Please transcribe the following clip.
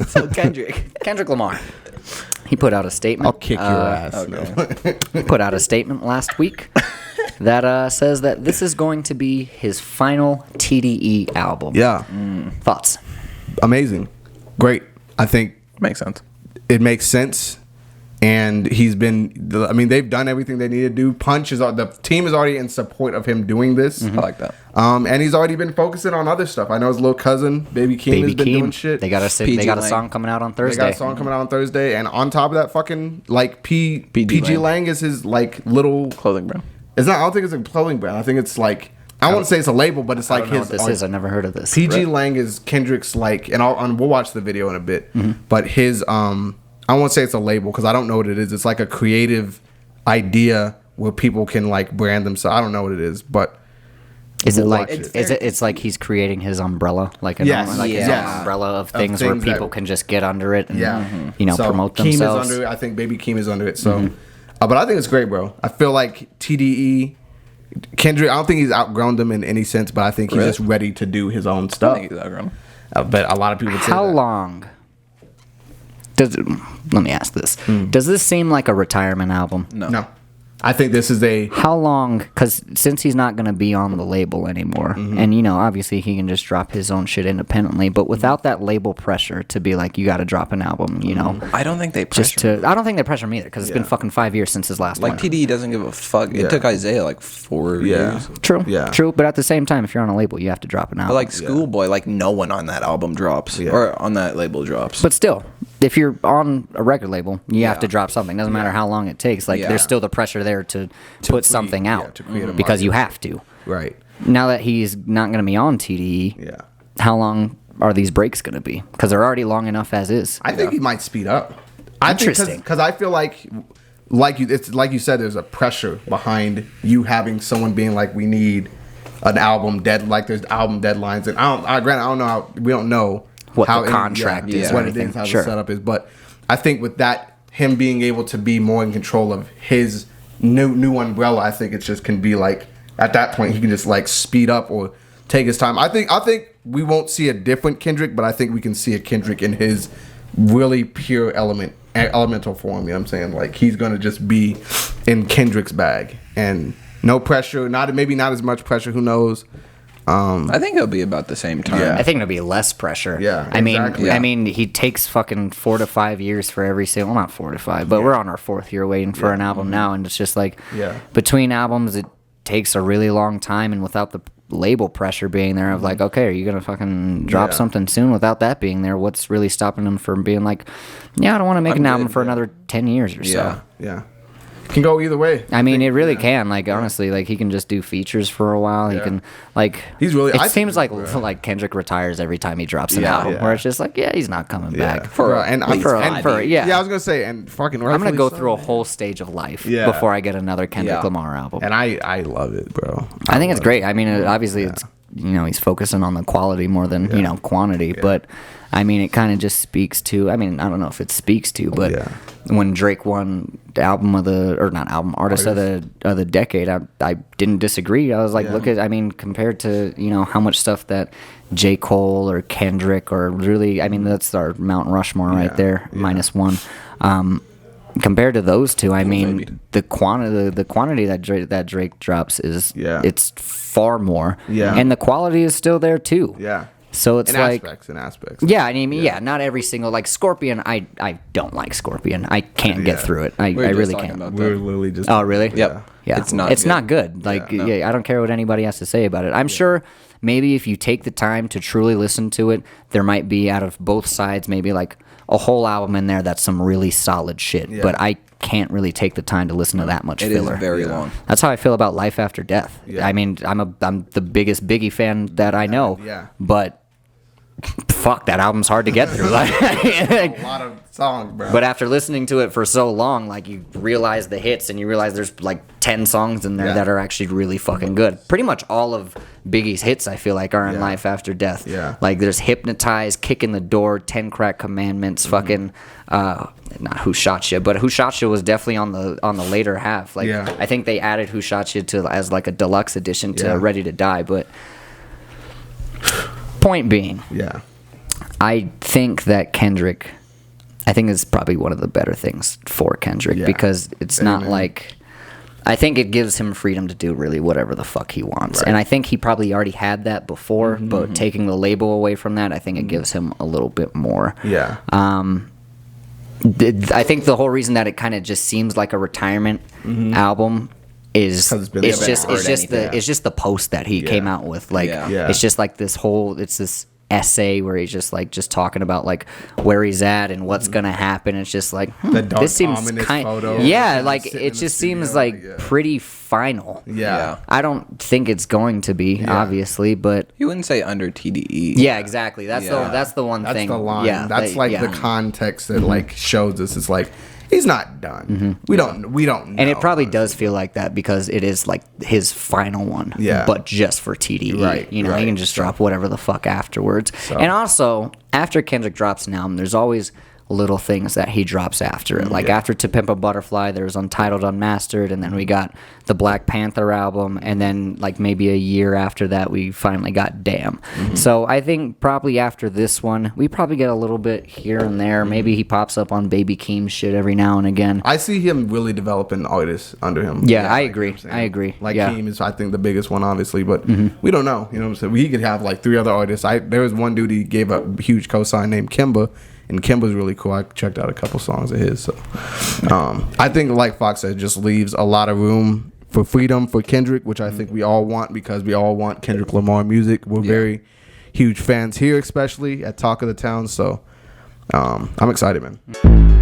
So Kendrick Lamar. He put out a statement. I'll kick your ass. Okay. Put out a statement last week that says that this is going to be his final TDE album. Yeah. Thoughts? Amazing. Great. I think Makes sense. it makes sense. And they've done everything they need to do. The team is already in support of him doing this. I like that. And he's already been focusing on other stuff. I know his little cousin, Baby Keem, has been doing shit. They got a song coming out on Thursday. And on top of that, fucking like PG Lang is his like little Clothing brand. It's not. I don't think it's a clothing brand. I think it's like I won't say it's a label, but it's like I don't know what this is. I've never heard of this. PG Lang is Kendrick's like, and we'll watch the video in a bit. But his I won't say it's a label because I don't know what it is. It's like a creative idea where people can like brand themselves. I don't know what it is, but is it like it's like he's creating his umbrella, like his own umbrella of things where people can just get under it and promote themselves. Keem is under it. I think Baby Keem is under it. So, but I think it's great, bro. I feel like TDE. Kendrick, I don't think he's outgrown them in any sense, but I think he's just ready to do his own stuff. I think he's outgrown. But a lot of people would say How long? Let me ask this. Does this seem like a retirement album? No. I think this is How long? Because since he's not going to be on the label anymore, and obviously he can just drop his own shit independently, but without that label pressure to be like, you got to drop an album, I don't think they pressure. I don't think they pressure me either because it's been fucking 5 years since his last one. Like TDE doesn't give a fuck. It took Isaiah like 4 years. True. Yeah. True. But at the same time, if you're on a label, you have to drop an album. But like Schoolboy, like no one on that album drops or on that label drops. But still, if you're on a record label, you have to drop something. Doesn't matter how long it takes. Like there's still the pressure there to put something out to create a because you have to. Right. Now that he's not going to be on TDE, how long are these breaks going to be? Because they're already long enough as is. I think he might speed up. Interesting. Because I feel like you said, there's a pressure behind you having someone being like, we need an album like there's album deadlines, and we don't know what how the contract is, what it is, how the setup is, but I think with that, him being able to be more in control of his new umbrella, I think it just can be like at that point he can just like speed up or take his time. I think we won't see a different Kendrick, but I think we can see a Kendrick in his really pure elemental form. You know what I'm saying? Like he's gonna just be in Kendrick's bag and no pressure. Maybe not as much pressure. Who knows? I think it'll be about the same time. I think it'll be less pressure. I mean, he takes fucking 4 to 5 years for every single. Well, not 4 to 5, but we're on our 4th year waiting for an album now, and it's just like between albums, it takes a really long time, and without the label pressure being there of like, okay, are you gonna fucking drop something soon? Without that being there, what's really stopping him from being like, I don't want to make an album for another 10 years or so. Yeah. Can go either way. I mean, it really can. Like honestly, like he can just do features for a while. He can like. He's really. It seems like Kendrick retires every time he drops an album, where it's just like, he's not coming back for I was gonna say, and fucking. I'm gonna go through a whole stage of life before I get another Kendrick Lamar album, and I love it, bro. I think it's great. I mean, obviously, it's he's focusing on the quality more than quantity, but. I mean, it kind of just speaks to. I mean, I don't know if it speaks to, but when Drake won the artist of the decade, I didn't disagree. I was like, look at, I mean, compared to how much stuff that J. Cole or Kendrick or really, I mean, that's our Mount Rushmore right there, -1. Compared to those two, I mean, the quantity that Drake drops is it's far more, and the quality is still there too. Yeah. So it's like aspects. Yeah, I mean, not every single like Scorpion. I don't like Scorpion. I can't get through it. I really can't. We're literally just. Oh, really? Yep. Yeah. It's not good. Like, I don't care what anybody has to say about it. I'm sure maybe if you take the time to truly listen to it, there might be out of both sides maybe like a whole album in there that's some really solid shit. Yeah. But I can't really take the time to listen to that much filler. It is very long. That's how I feel about Life After Death. Yeah. I mean, I'm the biggest Biggie fan that I know. Yeah. But fuck, that album's hard to get through. Like, a lot of songs, bro. But after listening to it for so long, like you realize the hits and you realize there's like 10 songs in there that are actually really fucking good. Pretty much all of Biggie's hits, I feel like, are in Life After Death. Yeah. Like there's Hypnotize, Kick in the Door, 10 Crack Commandments, fucking not Who Shot Ya, but Who Shot Ya was definitely on the later half. Like I think they added Who Shot Ya to as like a deluxe edition to Ready to Die, but point being, I think that Kendrick, I think is probably one of the better things for Kendrick because it's not like, I think it gives him freedom to do really whatever the fuck he wants. And I think he probably already had that before, but taking the label away from that, I think it gives him a little bit more. Yeah. I think the whole reason that it kind of just seems like a retirement album is it's just the post that he came out with. Like it's just like this essay where he's just talking about like where he's at and what's gonna happen. It's just like this seems kind like it just seems like pretty final. I don't think it's going to be obviously, but you wouldn't say under TDE. Yeah, exactly. That's the one that's thing. The line. That's the context that like shows us. It's like he's not done. We don't know. And it probably does feel like that because it is like his final one. But just for TDE. Right. You know, he can just drop whatever the fuck afterwards. So. And also, after Kendrick drops an album, there's always little things that he drops after it. Like after To Pimp a Butterfly, there's Untitled Unmastered, and then we got the Black Panther album, and then like maybe a year after that, we finally got Damn. So I think probably after this one, we probably get a little bit here and there. Maybe he pops up on Baby Keem's shit every now and again. I see him really developing artists under him. Yeah, I agree. I agree. Like Keem is, I think, the biggest one, obviously, but we don't know. You know what I'm saying? He could have like 3 other artists. There was one dude he gave a huge cosign named Kimba. And Kimba's really cool. I checked out a couple songs of his. So, I think, like Fox said, just leaves a lot of room for freedom for Kendrick, which I think we all want because we all want Kendrick Lamar music. We're very huge fans here, especially at Talk of the Town. So, I'm excited, man.